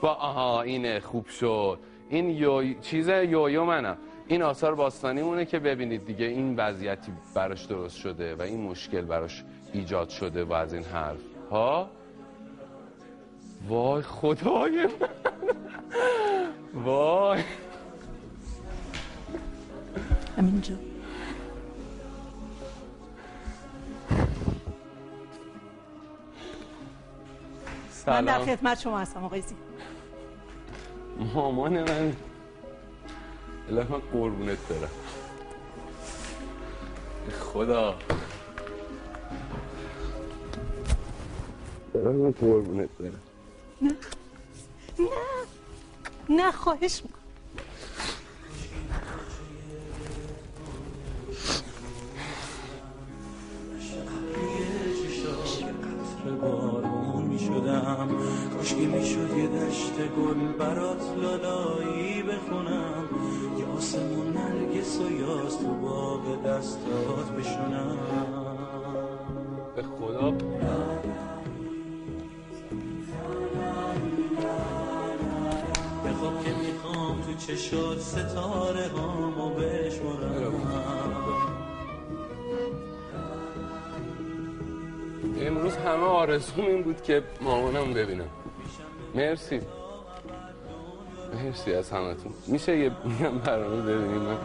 با آها اینه خوب شد. این چیز یویو منم. این آثار باستانی مونه که ببینید دیگه این وضعیتی براش درست شده و این مشکل براش ایجاد شده و از این حرف ها. وای خدای من وای همینجا من در خدمت شما هستم آقای زی. مامان من الهی من قربونت برم خدا الهی من قربونت برم. نه نه نه خواهش میکنم. کاشکی میشد یه دشت گل برات لالایی بخونم، یه آسمون نرگس و یاس تو باغ دستات بشونم. به خدا به خواب که میخوام تو چشات ستاره هامو بشمارم. امروز همه آرزوم این بود که مامانم ببینم. مرسی از همتون. میشه یه برنامه ببینیم من